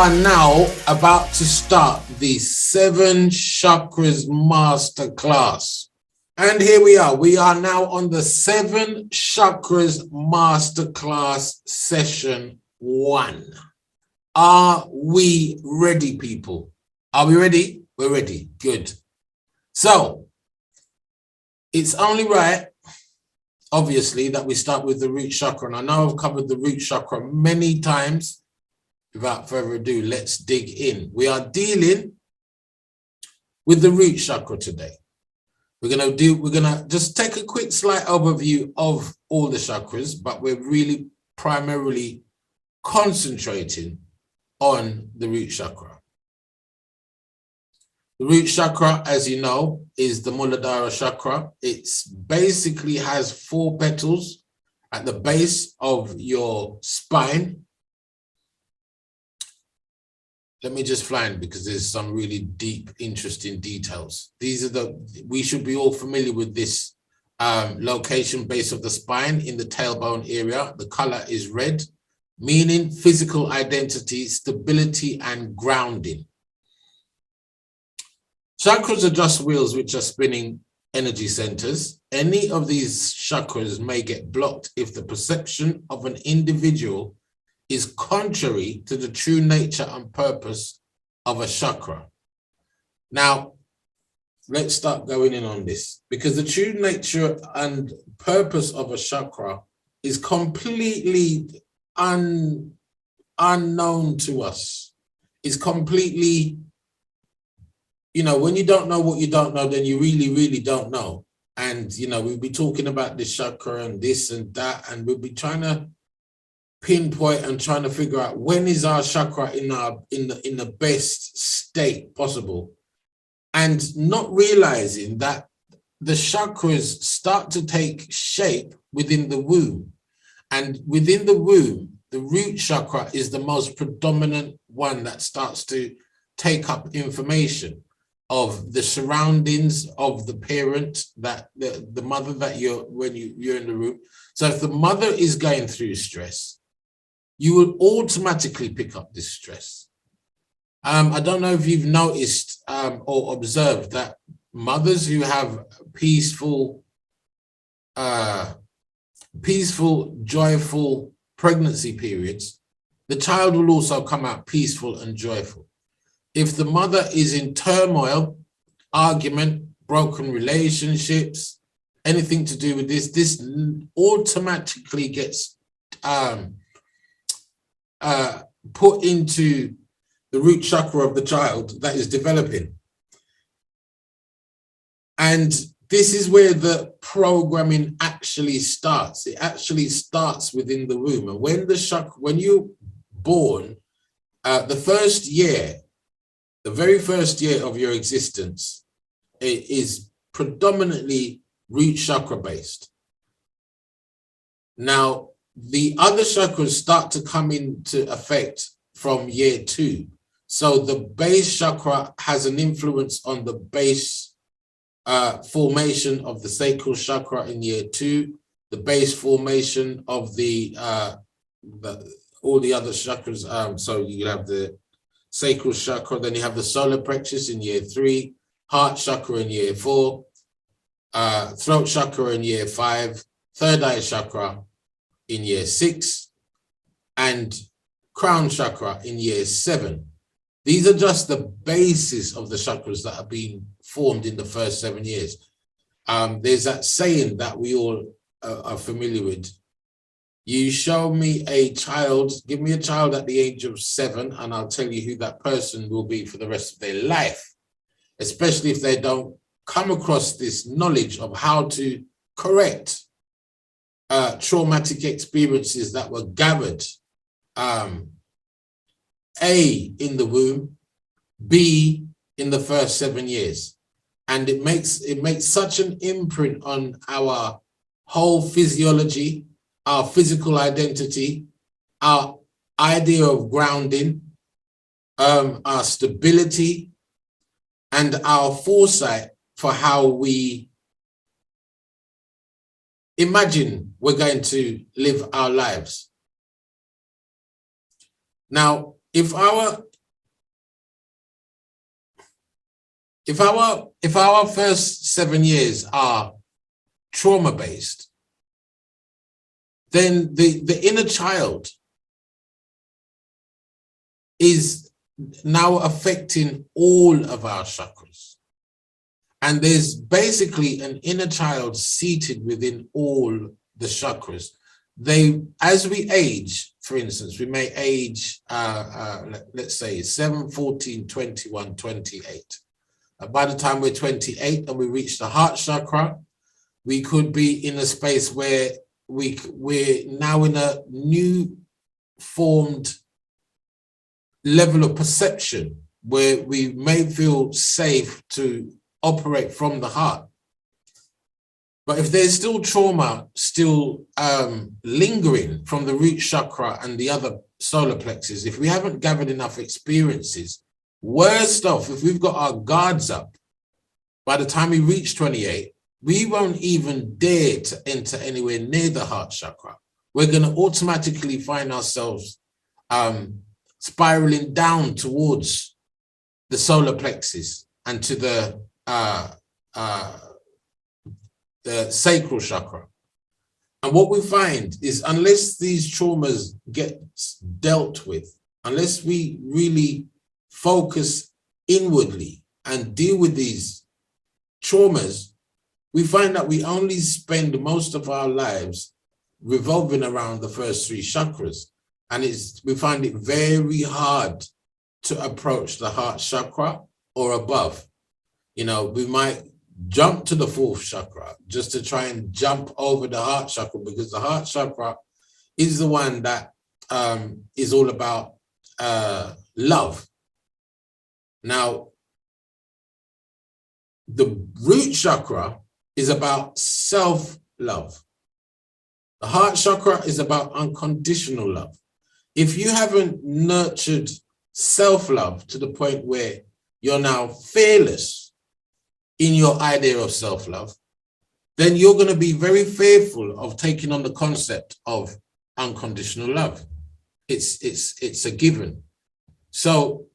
are now about to start the 7 Chakras Masterclass. And here we are. We are now on the 7 Chakras Masterclass Session 1. Are we ready, people? Are we ready? We're ready. Good. So, it's only right, obviously, that we start with the root chakra. And I know I've covered the root chakra many times. Without further ado, let's dig in. We are dealing with the root chakra today. We're gonna just take a quick slight overview of all the chakras, but we're really primarily concentrating on the root chakra. The root chakra, as you know, is the Muladhara chakra. It's basically has 4 petals at the base of your spine. Let me just find, because there's some really deep, interesting details. We should be all familiar with this location, base of the spine in the tailbone area. The color is red, meaning physical identity, stability, and grounding. Chakras are just wheels which are spinning energy centers. Any of these chakras may get blocked if the perception of an individual is contrary to the true nature and purpose of a chakra. Now, let's start going in on this, because the true nature and purpose of a chakra is completely unknown to us. It's completely, when you don't know what you don't know, then you really, really don't know. And, we'll be talking about this chakra and this and that, and we'll be trying to pinpoint and trying to figure out when is our chakra in the best state possible, and not realizing that the chakras start to take shape within the womb. And within the womb, the root chakra is the most predominant one that starts to take up information of the surroundings of the parent, that the mother that you're in the room. So if the mother is going through stress, you will automatically pick up this stress. I don't know if you've noticed or observed that mothers who have peaceful, joyful pregnancy periods, the child will also come out peaceful and joyful. If the mother is in turmoil, argument, broken relationships, anything to do with this automatically gets put into the root chakra of the child that is developing. And this is where the programming actually starts. It actually starts within the womb. And when you're born, the very first year of your existence, it is predominantly root chakra based. Now, the other chakras start to come into effect from year 2. So the base chakra has an influence on the base formation of the sacral chakra in year 2, the base formation of all the other chakras. So you have the sacral chakra, then you have the solar plexus in year 3, heart chakra in year 4, throat chakra in year 5, third eye chakra in year 6, and crown chakra in year 7. These are just the basis of the chakras that are being formed in the first 7 years. There's that saying that we all are familiar with. You show me a child, give me a child at the age of 7, and I'll tell you who that person will be for the rest of their life, especially if they don't come across this knowledge of how to correct traumatic experiences that were gathered, A, in the womb, B, in the first 7 years. And it makes such an imprint on our whole physiology, our physical identity, our idea of grounding, our stability, and our foresight for how we imagine we're going to live our lives. Now, if our if our first 7 years are trauma based, then the inner child is now affecting all of our chakras. And there's basically an inner child seated within all the chakras. As we age, for instance, we may age, let's say 7, 14, 21, 28. By the time we're 28 and we reach the heart chakra, we could be in a space where we're now in a new formed level of perception where we may feel safe to operate from the heart. But if there's still trauma lingering from the root chakra and the other solar plexus, if we haven't gathered enough experiences, worst off, if we've got our guards up, by the time we reach 28, we won't even dare to enter anywhere near the heart chakra. We're going to automatically find ourselves spiraling down towards the solar plexus and to the sacral chakra. And what we find is unless these traumas get dealt with, unless we really focus inwardly and deal with these traumas, we find that we only spend most of our lives revolving around the first 3 chakras. And we find it very hard to approach the heart chakra or above. You know, we might jump to the 4th chakra just to try and jump over the heart chakra, because the heart chakra is the one that is all about love. Now, the root chakra is about self-love. The heart chakra is about unconditional love. If you haven't nurtured self-love to the point where you're now fearless in your idea of self-love, then you're going to be very fearful of taking on the concept of unconditional love. It's a given. So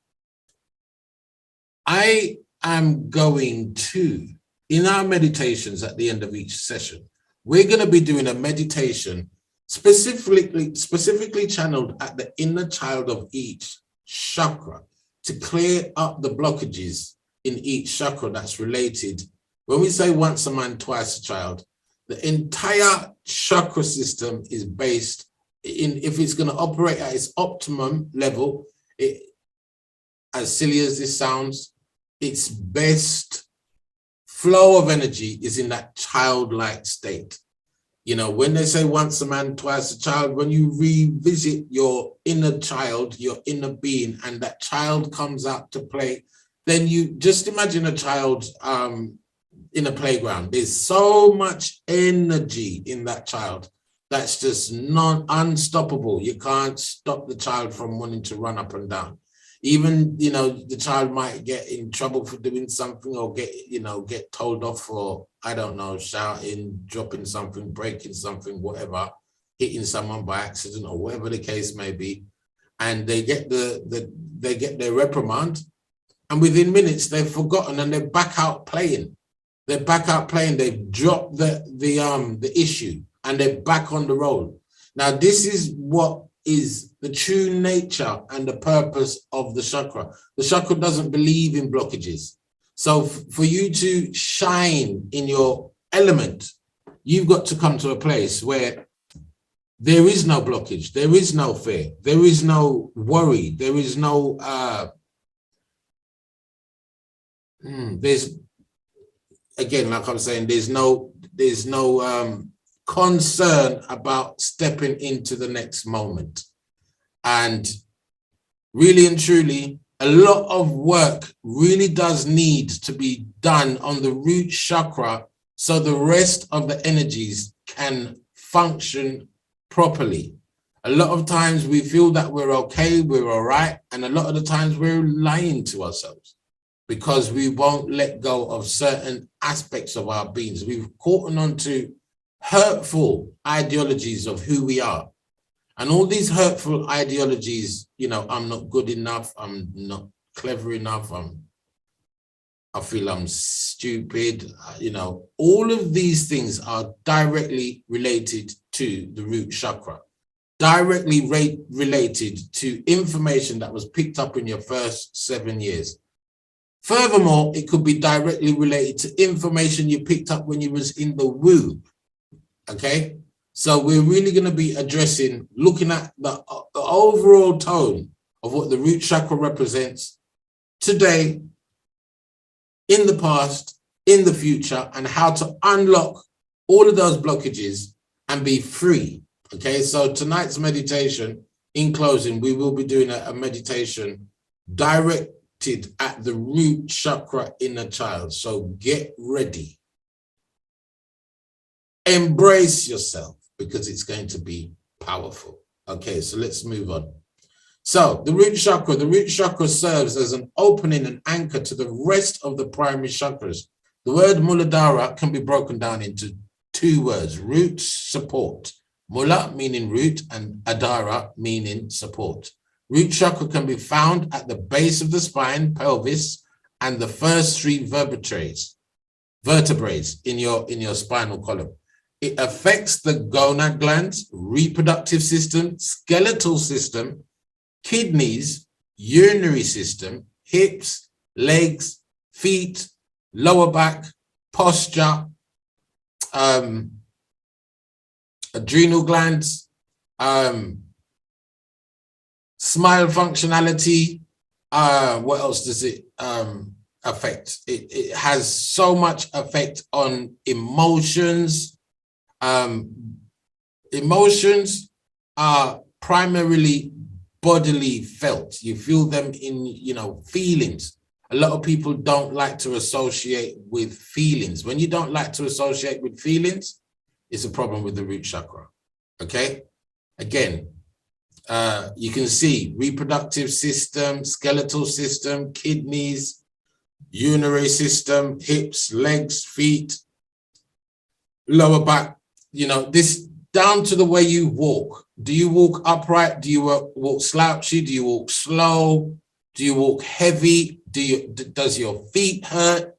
I am going to, in our meditations at the end of each session, we're going to be doing a meditation specifically channeled at the inner child of each chakra to clear up the blockages in each chakra that's related. When we say once a man, twice a child, the entire chakra system is based in, if it's going to operate at its optimum level, as silly as this sounds, its best flow of energy is in that childlike state. You know, when they say once a man, twice a child, when you revisit your inner child, your inner being, and that child comes out to play, then you just imagine a child in a playground. There's so much energy in that child that's just unstoppable. You can't stop the child from wanting to run up and down. Even, you know, the child might get in trouble for doing something or get told off for, I don't know, shouting, dropping something, breaking something, whatever, hitting someone by accident or whatever the case may be. And they get they get their reprimand, and within minutes they've forgotten and they're back out playing. They're back out playing. They've dropped the issue and they're back on the road. Now, this is what is the true nature and the purpose of the chakra. The chakra doesn't believe in blockages. So for you to shine in your element, you've got to come to a place where there is no blockage, there is no fear, there is no worry, there is no there's, again, like I'm saying, there's no concern about stepping into the next moment. And really and truly, a lot of work really does need to be done on the root chakra so the rest of the energies can function properly. A lot of times we feel that we're okay, we're all right, and a lot of the times we're lying to ourselves because we won't let go of certain aspects of our beings. We've caught on to hurtful ideologies of who we are. And all these hurtful ideologies, you know, I'm not good enough, I'm not clever enough, I feel I'm stupid. You know, all of these things are directly related to the root chakra, directly related to information that was picked up in your first 7 years. Furthermore, it could be directly related to information you picked up when you was in the womb. Okay, so we're really going to be addressing, looking at the overall tone of what the root chakra represents today, in the past, in the future, and how to unlock all of those blockages and be free. Okay, so tonight's meditation, in closing, we will be doing a meditation directed at the root chakra in a child. So get ready. Embrace yourself, because it's going to be powerful. Okay, so let's move on. So the root chakra serves as an opening and anchor to the rest of the primary chakras. The word Muladhara can be broken down into 2 words: root, support. Mula meaning root and Adhara meaning support. Root chakra can be found at the base of the spine, pelvis, and the first 3 vertebrae in your spinal column. It affects the gonad glands, reproductive system, skeletal system, kidneys, urinary system, hips, legs, feet, lower back, posture, adrenal glands, smile functionality. What else does it affect? It has so much effect on emotions. Emotions are primarily bodily felt. You feel them in, you know, feelings. A lot of people don't like to associate with feelings. When you don't like to associate with feelings, it's a problem with the root chakra. Okay, again, you can see reproductive system, skeletal system, kidneys, urinary system, hips, legs, feet, lower back. You know, this down to the way you walk. Do you walk upright? Do you walk slouchy? Do you walk slow? Do you walk heavy? Does your feet hurt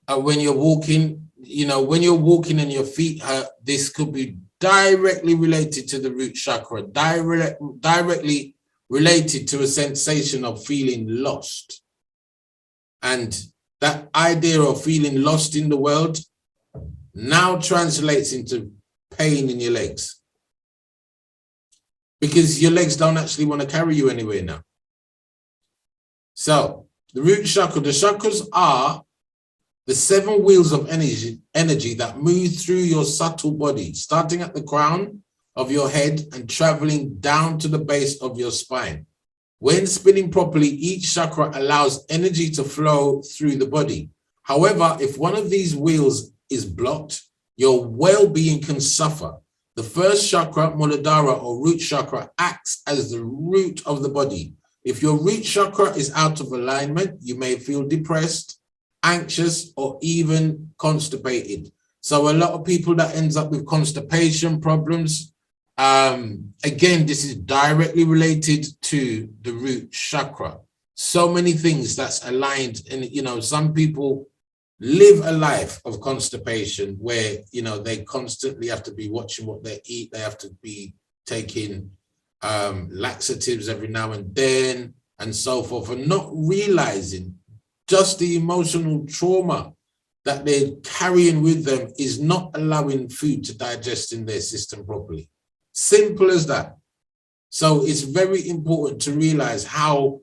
when you're walking? You know, when you're walking and your feet hurt, this could be directly related to the root chakra, directly related to a sensation of feeling lost. And that idea of feeling lost in the world now translates into pain in your legs, because your legs don't actually want to carry you anywhere now. So the root chakra, the chakras are the 7 wheels of energy that move through your subtle body, starting at the crown of your head and traveling down to the base of your spine. When spinning properly, each chakra allows energy to flow through the body. However, if one of these wheels is blocked, your well-being can suffer. The first chakra, Muladhara or root chakra, acts as the root of the body. If your root chakra is out of alignment, you may feel depressed, anxious, or even constipated. So a lot of people that ends up with constipation problems, again, this is directly related to the root chakra. So many things that's aligned. And, you know, some people live a life of constipation where, you know, they constantly have to be watching what they eat. They have to be taking laxatives every now and then and so forth, and not realizing just the emotional trauma that they're carrying with them is not allowing food to digest in their system properly. Simple as that. So it's very important to realize how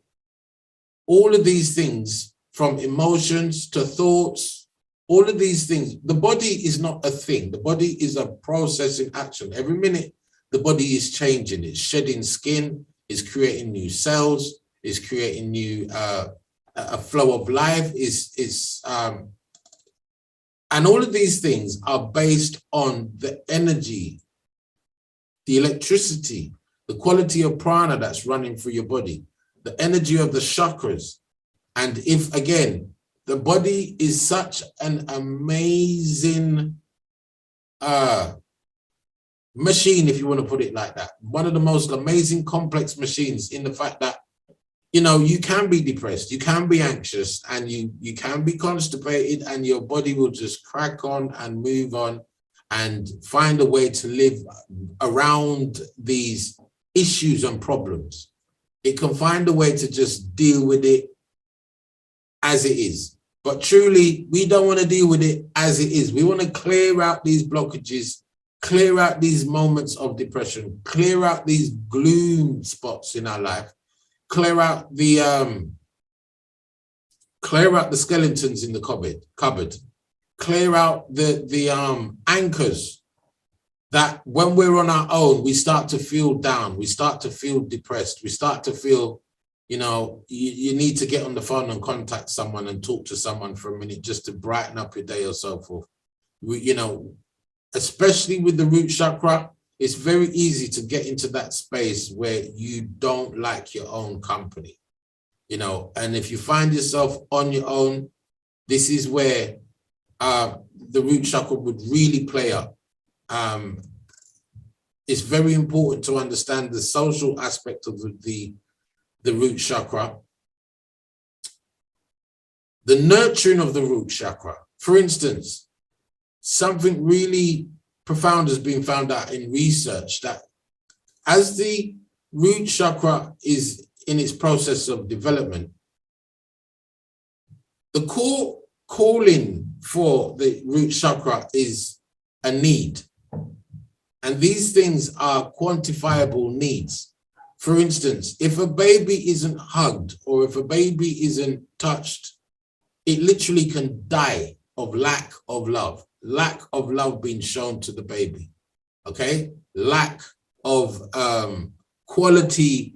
all of these things, from emotions to thoughts, all of these things, the body is not a thing. The body is a processing action. Every minute, the body is changing. It's shedding skin, it's creating new cells, it's creating new, a flow of life, and all of these things are based on the energy, the electricity, the quality of prana that's running through your body, the energy of the chakras. And if, again, the body is such an amazing machine, if you want to put it like that, one of the most amazing complex machines, in the fact that you know, you can be depressed, you can be anxious, and you can be constipated, and your body will just crack on and move on and find a way to live around these issues and problems. It can find a way to just deal with it as it is. But truly, we don't want to deal with it as it is. We want to clear out these blockages, clear out these moments of depression, clear out these gloom spots in our life, clear out the skeletons in the cupboard, clear out the anchors that when we're on our own, we start to feel down, we start to feel depressed, we start to feel, you know, you need to get on the phone and contact someone and talk to someone for a minute just to brighten up your day or so forth. You know, especially with the root chakra, it's very easy to get into that space where you don't like your own company, you know, and if you find yourself on your own, this is where the root chakra would really play up. It's very important to understand the social aspect of the root chakra. The nurturing of the root chakra. For instance, something really profound has been found out in research that as the root chakra is in its process of development, the core calling for the root chakra is a need. And these things are quantifiable needs. For instance, if a baby isn't hugged or if a baby isn't touched, it literally can die of lack of love being shown to the baby, okay? Lack of quality.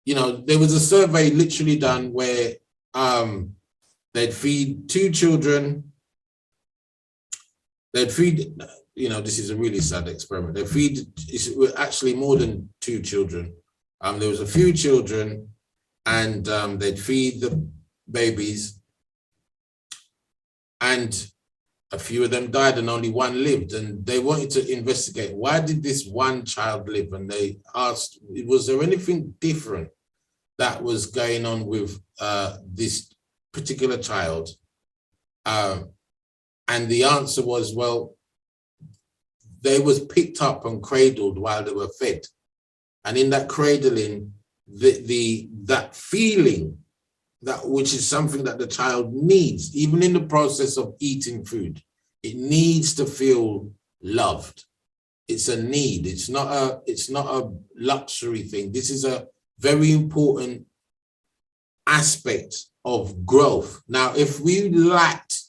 You know, there was a survey literally done where they'd feed two children, you know, this is a really sad experiment. They feed, it's actually more than two children. There was a few children and they'd feed the babies and a few of them died and only one lived. And they wanted to investigate, why did this one child live? And they asked, was there anything different that was going on with this particular child? And the answer was, well, they was picked up and cradled while they were fed. And in that cradling, that feeling, that which is something that the child needs, even in the process of eating food, it needs to feel loved. It's a need. It's not a luxury thing. This is a very important aspect of growth. Now, if we lacked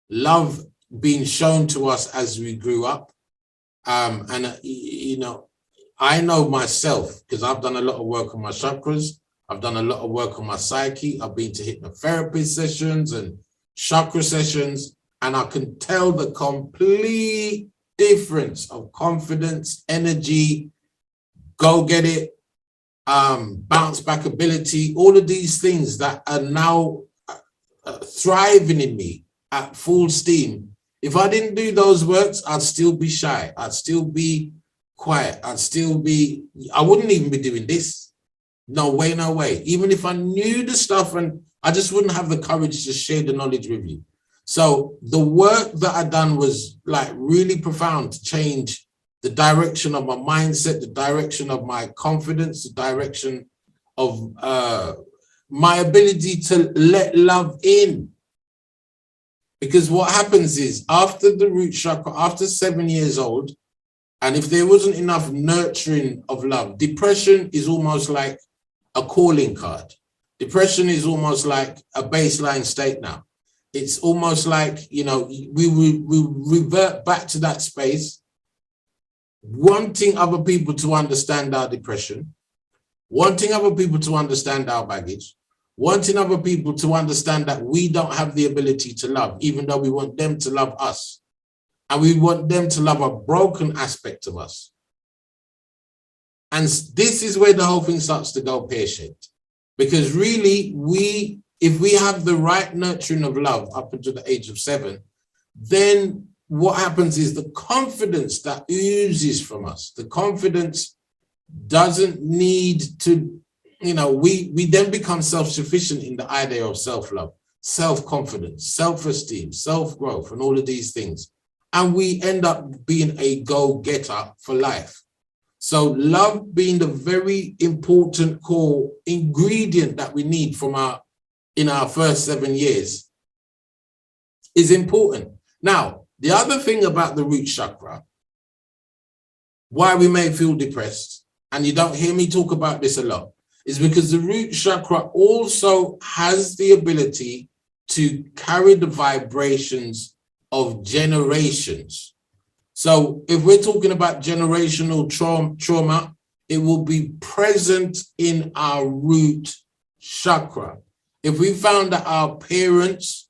love being shown to us as we grew up, you know, I know myself because I've done a lot of work on my chakras. I've done a lot of work on my psyche. I've been to hypnotherapy sessions and chakra sessions, and I can tell the complete difference of confidence, energy, go get it, bounce back ability, all of these things that are now thriving in me at full steam. If I didn't do those works, I'd still be shy. I'd still be quiet. I wouldn't even be doing this. No way, no way. Even if I knew the stuff, and I just wouldn't have the courage to share the knowledge with you. So the work that I done was like really profound to change the direction of my mindset, the direction of my confidence, the direction of my ability to let love in. Because what happens is after the root chakra, after 7 years old, and if there wasn't enough nurturing of love, depression is almost like a calling card. Depression is almost like a baseline state now. It's almost like, you know, we revert back to that space, wanting other people to understand our depression, wanting other people to understand our baggage, wanting other people to understand that we don't have the ability to love, even though we want them to love us. And we want them to love a broken aspect of us. And this is where the whole thing starts to go pear-shaped. Because really, if we have the right nurturing of love up until the age of 7, then what happens is the confidence that oozes from us, the confidence doesn't need to we then become self-sufficient in the idea of self-love, self-confidence, self-esteem, self-growth, and all of these things. And we end up being a go-getter for life. So love being the very important core ingredient that we need in our first 7 years is important. Now, the other thing about the root chakra, why we may feel depressed, and you don't hear me talk about this a lot, is because the root chakra also has the ability to carry the vibrations of generations. So if we're talking about generational trauma, it will be present in our root chakra. If we found that our parents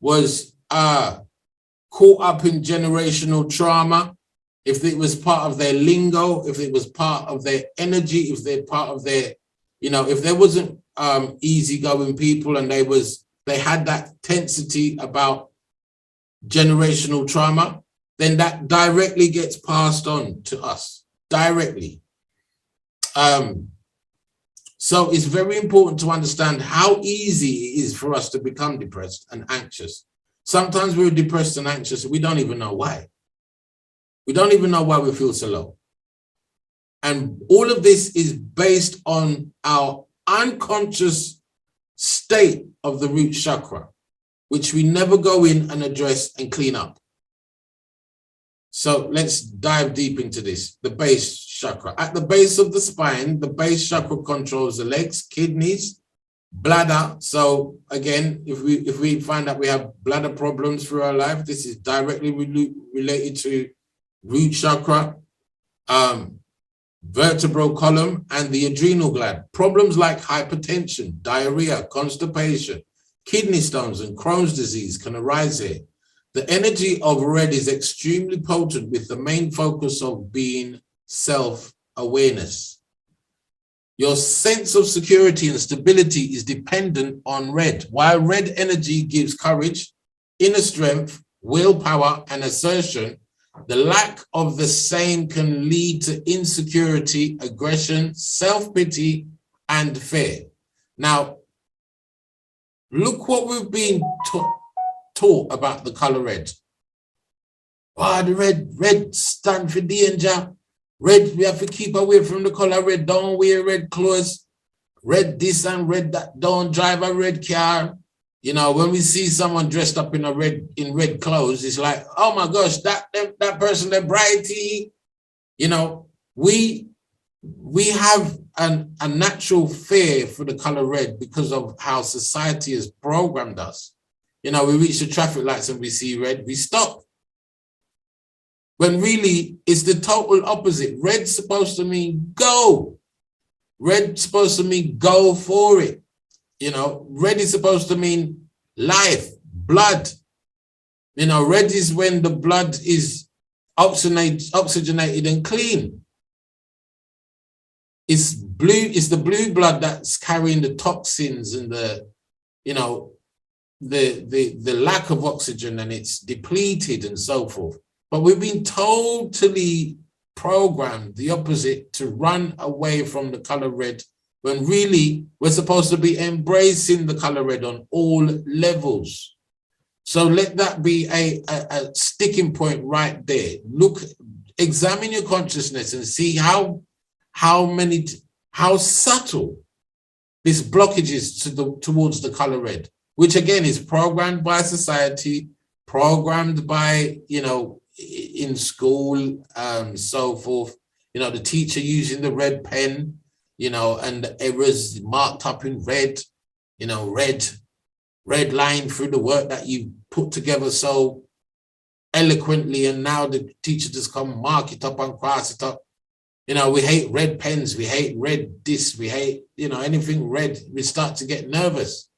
was caught up in generational trauma, if it was part of their lingo, if it was part of their energy, if they're part of their, if there wasn't easygoing people and they had that tensity about generational trauma, then that directly gets passed on to us, directly. So it's very important to understand how easy it is for us to become depressed and anxious. Sometimes we're depressed and anxious and we don't even know why. We don't even know why we feel so low. And all of this is based on our unconscious state of the root chakra, which we never go in and address and clean up. So let's dive deep into this. The base chakra. At the base of the spine, the base chakra controls the legs, kidneys, bladder. So again, if we find that we have bladder problems through our life, this is directly related to root chakra, vertebral column, and the adrenal gland. Problems like hypertension, diarrhea, constipation, kidney stones, and Crohn's disease can arise here. The energy of red is extremely potent, with the main focus of being self-awareness. Your sense of security and stability is dependent on red. While red energy gives courage, inner strength, willpower, and assertion, the lack of the same can lead to insecurity, aggression, self-pity, and fear. Now, look what we've been taught about the color red. Oh, the red stand for danger. Red, we have to keep away from the color red. Don't wear red clothes. Red this and red that. Don't drive a red car. When we see someone dressed up in red clothes, it's like, oh my gosh, that person, they're brighty. We have a natural fear for the color red because of how society has programmed us. We reach the traffic lights and we see red, we stop. When really it's the total opposite. Red's supposed to mean go. Red's supposed to mean go for it. Red is supposed to mean life, blood. Red is when the blood is oxygenated and clean. It's blue, it's the blue blood that's carrying the toxins and the lack of oxygen, and it's depleted and so forth. But we've been totally programmed the opposite, to run away from the color red, when really we're supposed to be embracing the color red on all levels. So let that be a sticking point right there. Examine your consciousness and see how subtle this blockage is towards the color red, which again is programmed by society, programmed by, in school, so forth. The teacher using the red pen, and the errors marked up in red, red line through the work that you put together so eloquently, and now the teacher just come mark it up and cross it up. We hate red pens, we hate red this, we hate, anything red. We start to get nervous.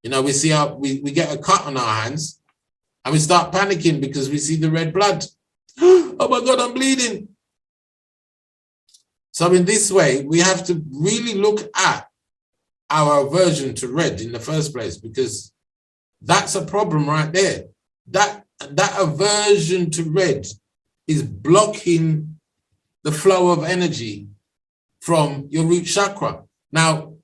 We see how we get a cut on our hands and we start panicking because we see the red blood. Oh my God, I'm bleeding. So in this way, we have to really look at our aversion to red in the first place, because that's a problem right there. That aversion to red is blocking the flow of energy from your root chakra. Now,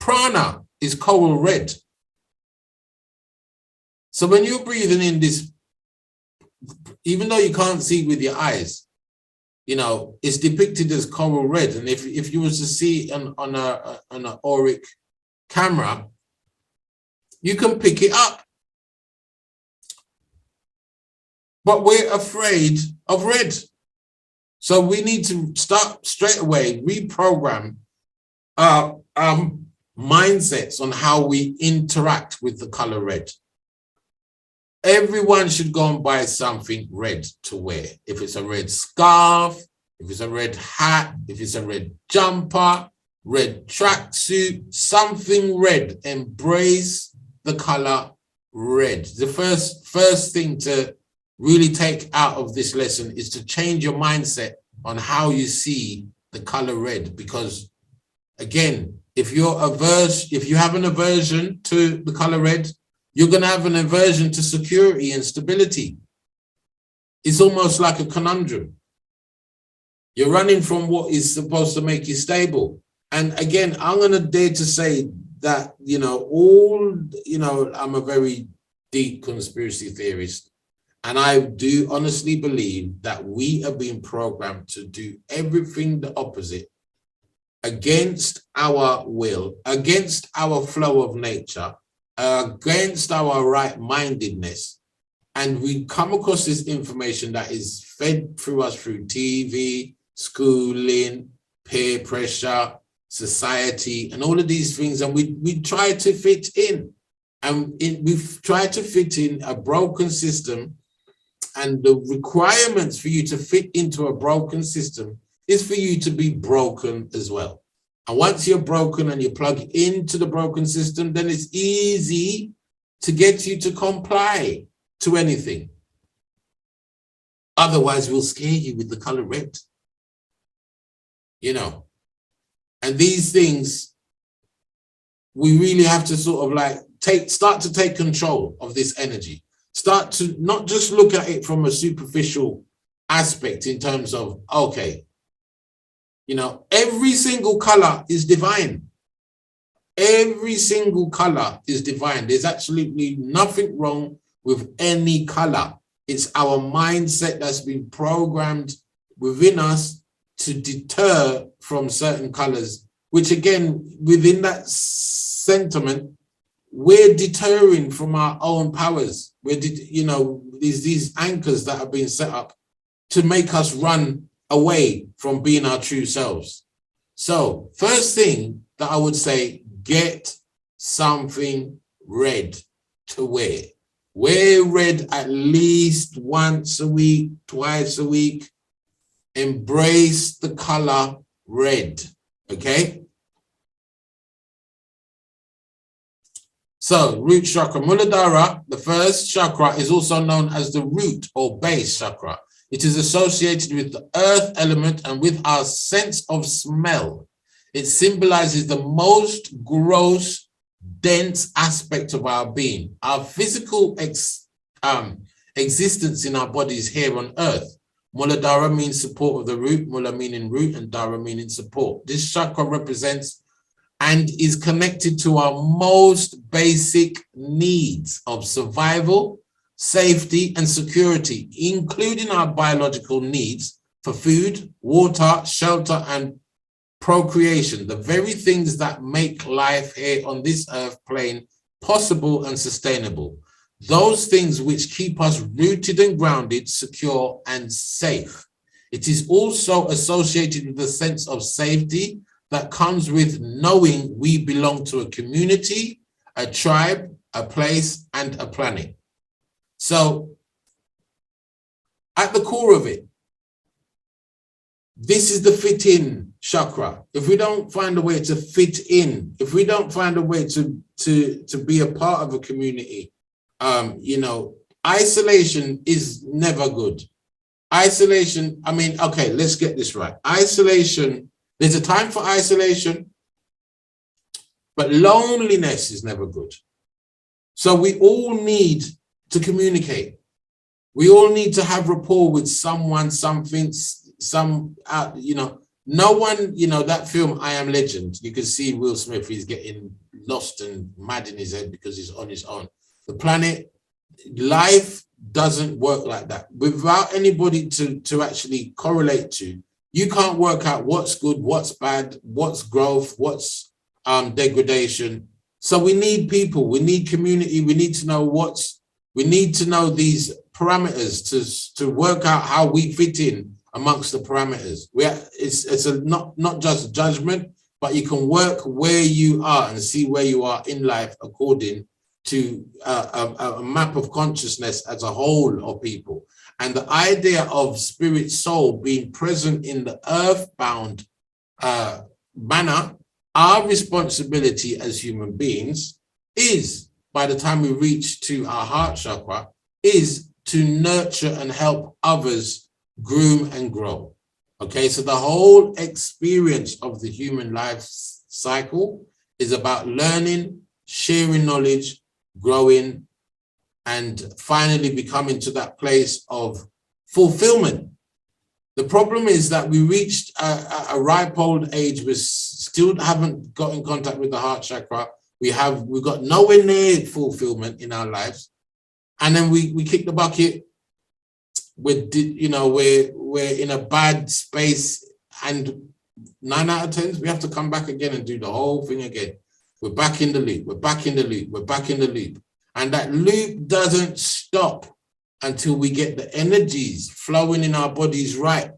prana is coral red. So when you're breathing in this, even though you can't see with your eyes, you know, it's depicted as coral red. And if you was to see on an auric camera, you can pick it up. But we're afraid of red. So we need to start straight away, reprogram our mindsets on how we interact with the color red. Everyone should go and buy something red to wear. If it's a red scarf, if it's a red hat, if it's a red jumper, red tracksuit, something red. Embrace the color red. The first thing to really take out of this lesson is to change your mindset on how you see the color red. Because again, if you have an aversion to the color red, you're going to have an aversion to security and stability. It's almost like a conundrum. You're running from what is supposed to make you stable. And again, I'm going to dare to say that, you know, I'm a very deep conspiracy theorist. And I do honestly believe that we are being programmed to do everything the opposite, against our will, against our flow of nature, against our right-mindedness. And we come across this information that is fed through us through TV, schooling, peer pressure, society, and all of these things. And we try to fit in. And we've tried to fit in a broken system. And the requirements for you to fit into a broken system is for you to be broken as well. And once you're broken and you plug into the broken system, then it's easy to get you to comply to anything. Otherwise, we'll scare you with the color red. You know, and these things, we really have to sort of like start to take control of this energy. Start to not just look at it from a superficial aspect in terms of, okay, you know, every single color is divine. Every single color is divine. There's absolutely nothing wrong with any color. It's our mindset that's been programmed within us to deter from certain colors, which again, within that sentiment, we're deterring from our own powers. You know, these anchors that have been set up to make us run away from being our true selves. So first thing that I would say, get something red to wear. Wear red at least once a week, twice a week. Embrace the color red, okay? So, root chakra, Muladhara, the first chakra, is also known as the root or base chakra. It is associated with the earth element and with our sense of smell. It symbolizes the most gross, dense aspect of our being, our physical existence in our bodies here on earth. Muladhara means support of the root, Mula meaning root, and Dhara meaning support. This chakra represents and is connected to our most basic needs of survival, safety, and security, including our biological needs for food, water, shelter, and procreation, the very things that make life here on this earth plane possible and sustainable. Those things which keep us rooted and grounded, secure, and safe. It is also associated with a sense of safety that comes with knowing we belong to a community, a tribe, a place, and a planet. So, at the core of it, this is the fit-in chakra. If we don't find a way to fit in, if we don't find a way to be a part of a community, you know, isolation is never good. Isolation, I mean, okay, let's get this right. Isolation, there's a time for isolation, but loneliness is never good. So we all need to communicate. We all need to have rapport with someone, something, you know, no one, you know, that film, I Am Legend, you can see Will Smith is getting lost and mad in his head because he's on his own. The planet, life doesn't work like that. Without anybody to actually correlate to, you can't work out what's good, what's bad, what's growth, what's degradation. So we need people, we need community, we need to know we need to know these parameters to work out how we fit in amongst the parameters. It's not just judgment, but you can work where you are and see where you are in life according to a map of consciousness as a whole of people. And the idea of spirit soul being present in the earthbound manner, our responsibility as human beings is, by the time we reach to our heart chakra, is to nurture and help others groom and grow. Okay, so the whole experience of the human life cycle is about learning, sharing knowledge, growing, and finally becoming to that place of fulfillment. The problem is that we reached a ripe old age, we still haven't got in contact with the heart chakra. We've got nowhere near fulfillment in our lives. And then we kick the bucket. We're in a bad space, and 9 out of 10, we have to come back again and do the whole thing again. We're back in the loop, we're back in the loop, we're back in the loop. And that loop doesn't stop until we get the energies flowing in our bodies right,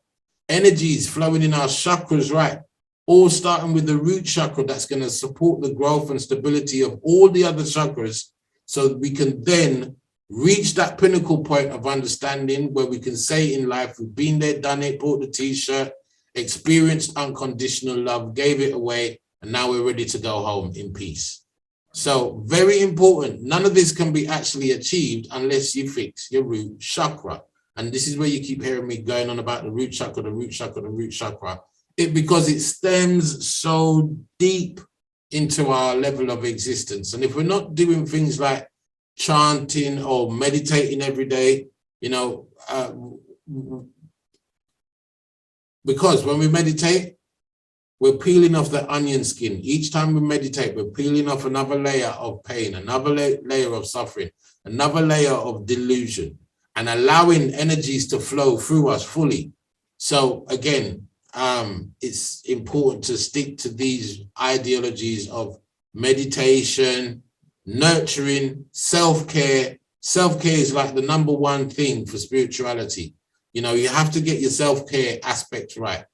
energies flowing in our chakras right, all starting with the root chakra that's going to support the growth and stability of all the other chakras, so we can then reach that pinnacle point of understanding where we can say in life, we've been there, done it, bought the t-shirt, experienced unconditional love, gave it away, and now we're ready to go home in peace. So very important. None of this can be actually achieved unless you fix your root chakra. And this is where you keep hearing me going on about the root chakra, the root chakra, the root chakra. Because it stems so deep into our level of existence. And if we're not doing things like chanting or meditating every day, because when we meditate, we're peeling off the onion skin. Each time we meditate, we're peeling off another layer of pain, another layer of suffering, another layer of delusion, and allowing energies to flow through us fully. So again, it's important to stick to these ideologies of meditation, nurturing, self-care. Self-care is like the number one thing for spirituality. You have to get your self-care aspect right.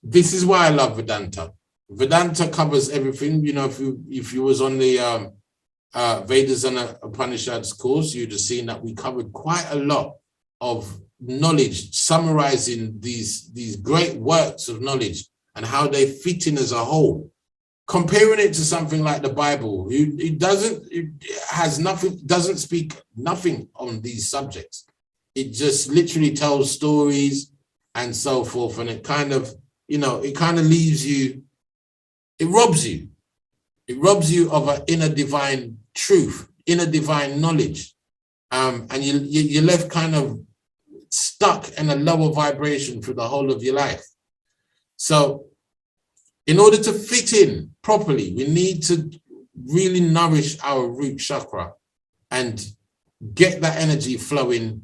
This is why I love Vedanta. Vedanta covers everything. If you was on the Vedas and Upanishads course, you'd have seen that we covered quite a lot of knowledge, summarizing these great works of knowledge and how they fit in as a whole. Comparing it to something like the Bible, it doesn't speak nothing on these subjects. It just literally tells stories and so forth, and it kind of leaves you, it robs you of an inner divine truth, inner divine knowledge, and you're left kind of stuck in a lower vibration for the whole of your life. So in order to fit in properly, we need to really nourish our root chakra and get that energy flowing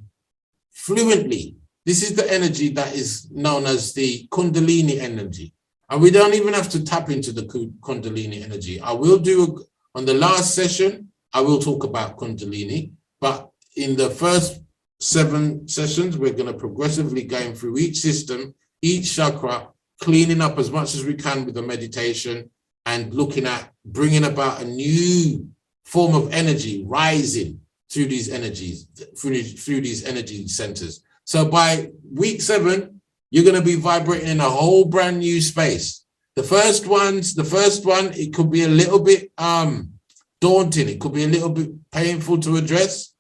fluently. This is the energy that is known as the Kundalini energy. And we don't even have to tap into the Kundalini energy. I will do, on the last session, I will talk about Kundalini, but in the first 7 sessions, we're going to progressively going through each system, each chakra, cleaning up as much as we can with the meditation and looking at bringing about a new form of energy rising through these energies, through these energy centers. So by week 7, you're going to be vibrating in a whole brand new space. The first one, it could be a little bit daunting. It could be a little bit painful to address,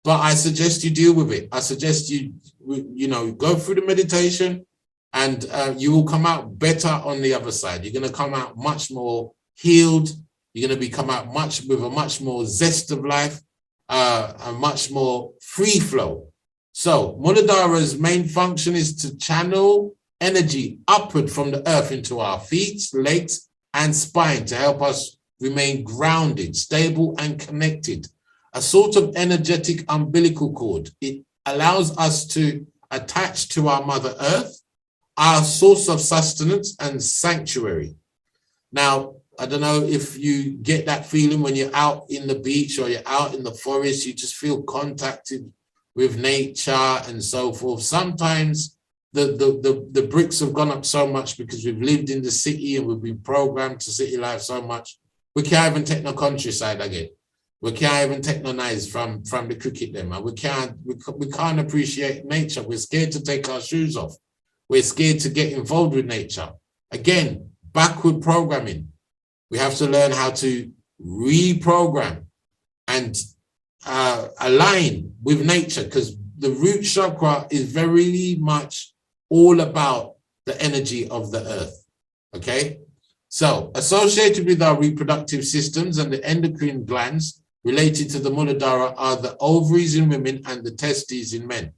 but I suggest you deal with it. I suggest you go through the meditation, and you will come out better on the other side. You're going to come out much more healed. You're going to come out with a much more zest of life, a much more free flow. So Muladhara's main function is to channel energy upward from the earth into our feet, legs, and spine to help us remain grounded, stable, and connected. A sort of energetic umbilical cord. It allows us to attach to our Mother Earth, our source of sustenance and sanctuary. Now, I don't know if you get that feeling when you're out in the beach or you're out in the forest, you just feel contacted with nature and so forth. Sometimes the bricks have gone up so much because we've lived in the city and we've been programmed to city life so much. We can't even take no countryside again. We can't even take no nice from the cricket them. And we can't appreciate nature. We're scared to take our shoes off. We're scared to get involved with nature. Again, backward programming. We have to learn how to reprogram and align with nature, because the root chakra is very much all about the energy of the earth. Okay, so associated with our reproductive systems and the endocrine glands related to the Muladhara are the ovaries in women and the testes in men.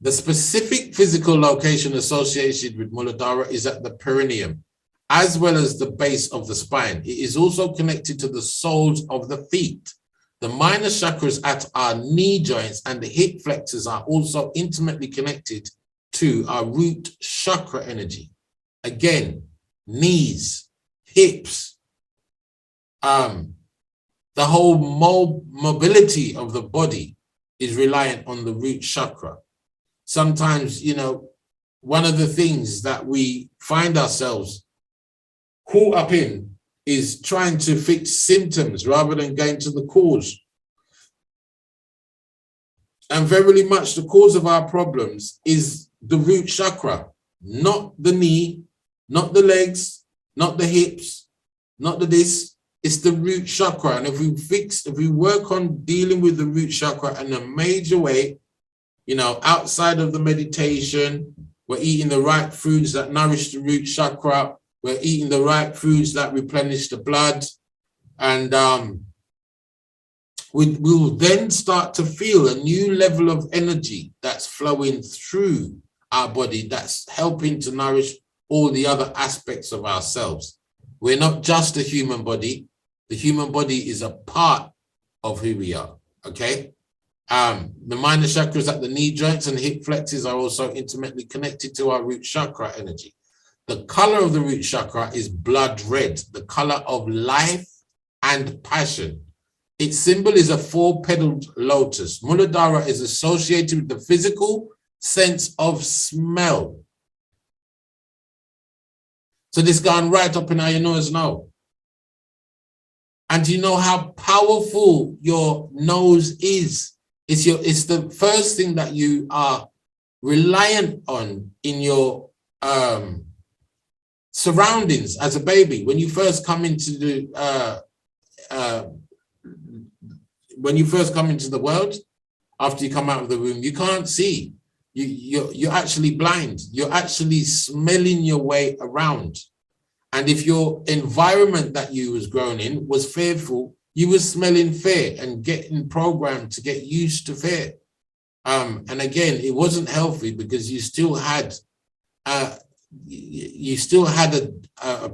The specific physical location associated with Muladhara is at the perineum, as well as the base of the spine. It is also connected to the soles of the feet. The minor chakras at our knee joints and the hip flexors are also intimately connected to our root chakra energy. Again, knees, hips, the whole mobility of the body is reliant on the root chakra. Sometimes, you know, one of the things that we find ourselves caught up in is trying to fix symptoms rather than going to the cause. And very much the cause of our problems is the root chakra, not the knee, not the legs, not the hips, not the this. It's the root chakra. And if we work on dealing with the root chakra in a major way, you know, outside of the meditation, we're eating the right foods that nourish the root chakra. We're eating the right foods that replenish the blood. And we'll then start to feel a new level of energy that's flowing through our body, that's helping to nourish all the other aspects of ourselves. We're not just a human body. The human body is a part of who we are, okay? The minor chakras at the knee joints and hip flexors are also intimately connected to our root chakra energy. The color of the root chakra is blood red, the color of life and passion. Its symbol is a four-petaled lotus. Muladhara is associated with the physical sense of smell. So this gone right up in our nose now. And you know how powerful your nose is. It's the first thing that you are reliant on in your surroundings as a baby. When you first come into the world, after you come out of the womb, you can't see. You're actually blind. You're actually smelling your way around. And if your environment that you was grown in was fearful, you were smelling fear and getting programmed to get used to fear. And again, it wasn't healthy because you still had a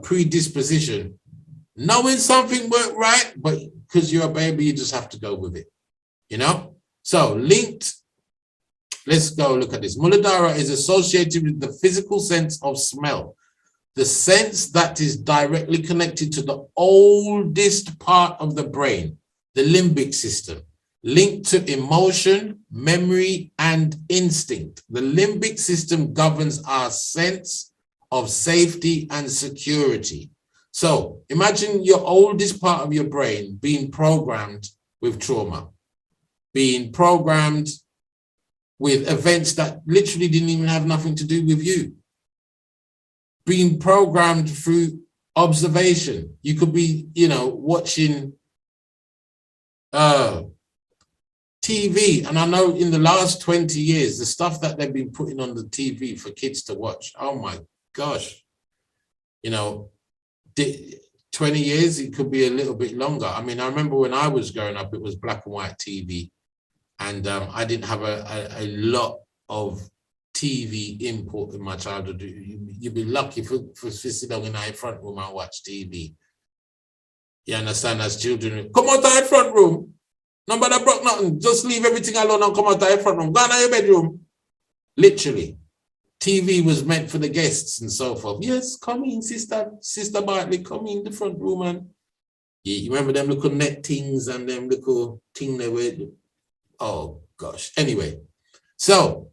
predisposition, knowing something weren't right, but because you're a baby, you just have to go with it, you know? So linked, let's go look at this. Muladhara is associated with the physical sense of smell, the sense that is directly connected to the oldest part of the brain, the limbic system, linked to emotion, memory, and instinct. The limbic system governs our sense of safety and security. So imagine your oldest part of your brain being programmed with trauma, being programmed with events that literally didn't even have nothing to do with you, being programmed through observation. You could be, you know, watching TV. And I know in the last 20 years, the stuff that they've been putting on the TV for kids to watch, oh my gosh, you know, 20 years, it could be a little bit longer. I mean, I remember when I was growing up, it was black and white TV. And I didn't have a lot of TV input in my childhood. You'd be lucky for sit down in our front room and watch TV. You understand? As children, come out of the front room. Nobody broke nothing. Just leave everything alone and come out of the front room. Go out of your bedroom. Literally. TV was meant for the guests and so forth. Yes, come in, Sister Bartley, come in the front room. And you remember them little net things and them little thing they were. Oh gosh. Anyway, so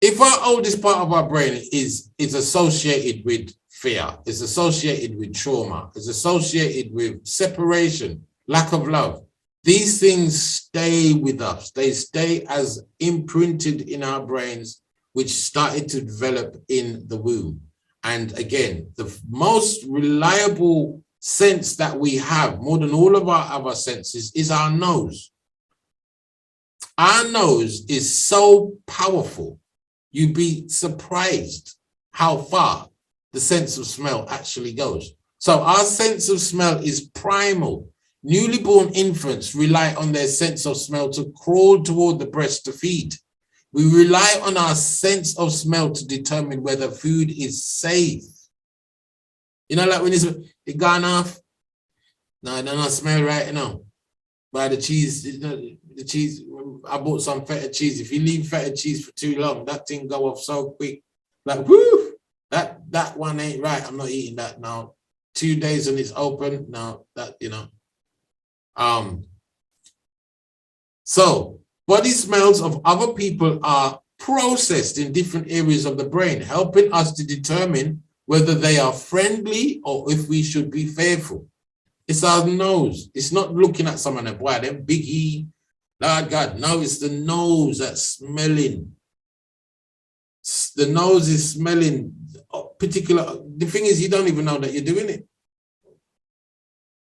if our oldest part of our brain is associated with fear, is associated with trauma, is associated with separation, lack of love, these things stay with us. They stay as imprinted in our brains, which started to develop in the womb. And again, the most reliable sense that we have, more than all of our other senses, is our nose. Our nose is so powerful. You'd be surprised how far the sense of smell actually goes. So our sense of smell is primal. Newly born infants rely on their sense of smell to crawl toward the breast to feed. We rely on our sense of smell to determine whether food is safe. You know, like when it's gone off, no, it don't smell right, you know. By the cheese, the cheese, I bought some feta cheese. If you leave feta cheese for too long, that thing go off so quick. Like, whoo, that one ain't right. I'm not eating that now. 2 days and it's open. No, that, you know. So body smells of other people are processed in different areas of the brain, helping us to determine whether they are friendly or if we should be fearful. It's our nose. It's not looking at someone and boy, them biggie. Lord God, no, it's the nose that's smelling. The nose is smelling particular. The thing is, you don't even know that you're doing it.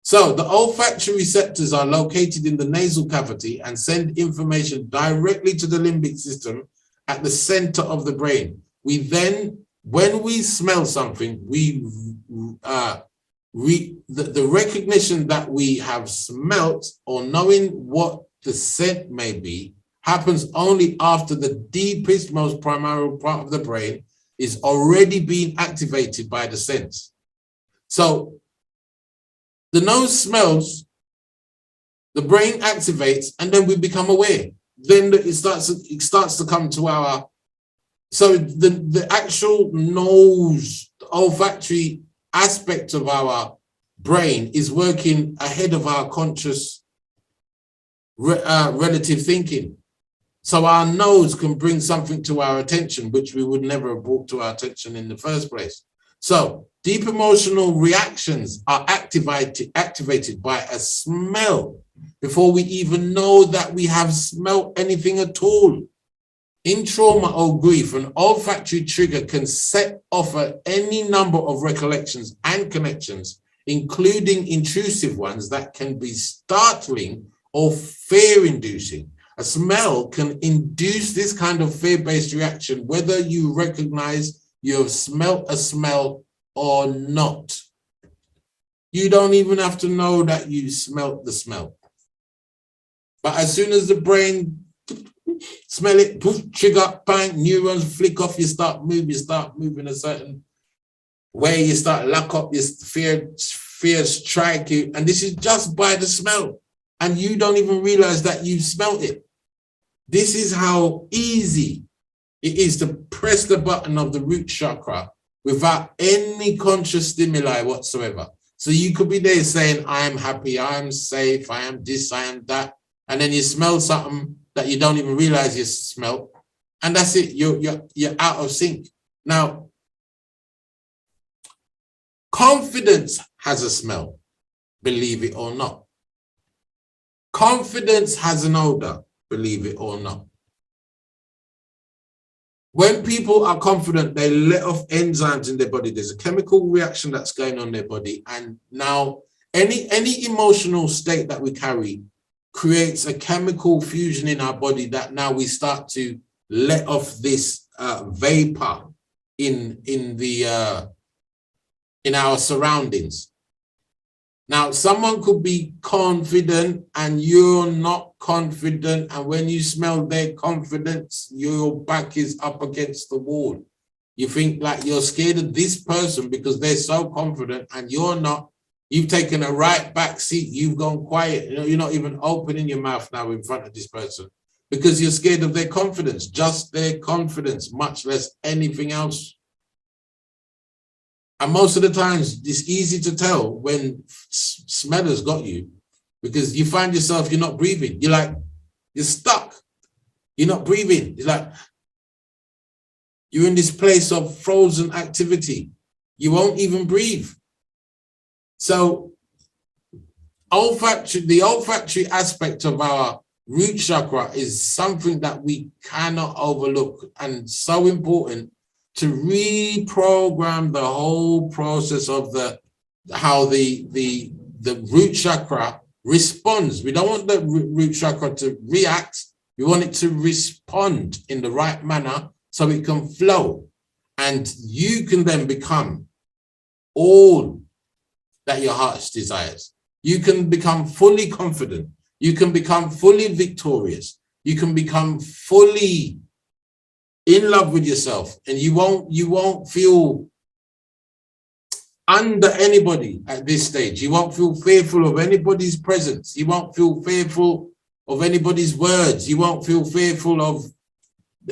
So the olfactory receptors are located in the nasal cavity and send information directly to the limbic system at the center of the brain. We then, when we smell something, the recognition that we have smelt or knowing what the scent may be happens only after the deepest, most primary part of the brain is already being activated by the sense. So the nose smells, the brain activates, and then we become aware. Then it starts to come to our, so the actual nose, the olfactory aspect of our brain is working ahead of our conscious relative thinking. So our nose can bring something to our attention, which we would never have brought to our attention in the first place. So deep emotional reactions are activated by a smell before we even know that we have smelled anything at all. In trauma or grief, an olfactory trigger can set off any number of recollections and connections, including intrusive ones that can be startling or fear-inducing. A smell can induce this kind of fear-based reaction, whether you recognize you have smelt a smell or not. You don't even have to know that you smelt the smell. But as soon as the brain smell it, poof, trigger, bang, neurons flick off, you start moving a certain way, you start lock up, your fear strike you, and this is just by the smell. And you don't even realize that you smelt it. This is how easy it is to press the button of the root chakra without any conscious stimuli whatsoever. So you could be there saying, I am happy, I am safe, I am this, I am that. And then you smell something that you don't even realize you smell. And that's it, you're out of sync. Now, confidence has a smell, believe it or not. Confidence has an odor, believe it or not. When people are confident, they let off enzymes in their body. There's a chemical reaction that's going on in their body. And now any emotional state that we carry creates a chemical fusion in our body that now we start to let off this vapor in our surroundings. Now, someone could be confident and you're not confident. And when you smell their confidence, your back is up against the wall. You think like you're scared of this person because they're so confident and you're not. You've taken a right back seat. You've gone quiet. You know, you're not even opening your mouth now in front of this person because you're scared of their confidence, just their confidence, much less anything else. And most of the times, it's easy to tell when smellers got you because you find yourself, you're not breathing. You're like, you're stuck. You're not breathing. It's like you're in this place of frozen activity. You won't even breathe. So the olfactory aspect of our root chakra is something that we cannot overlook and so important to reprogram the whole process of how the root chakra responds. We don't want the root chakra to react. We want it to respond in the right manner so it can flow. And you can then become all that your heart desires. You can become fully confident. You can become fully victorious. You can become fully in love with yourself, and you won't feel under anybody at this stage. You won't feel fearful of anybody's presence. You won't feel fearful of anybody's words. You won't feel fearful of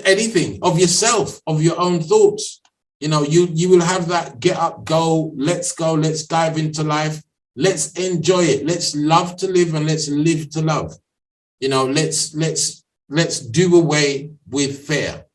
anything, of yourself, of your own thoughts. You know, you will have that get up, go, let's dive into life. Let's enjoy it. Let's love to live and let's live to love. You know, let's do away with fear.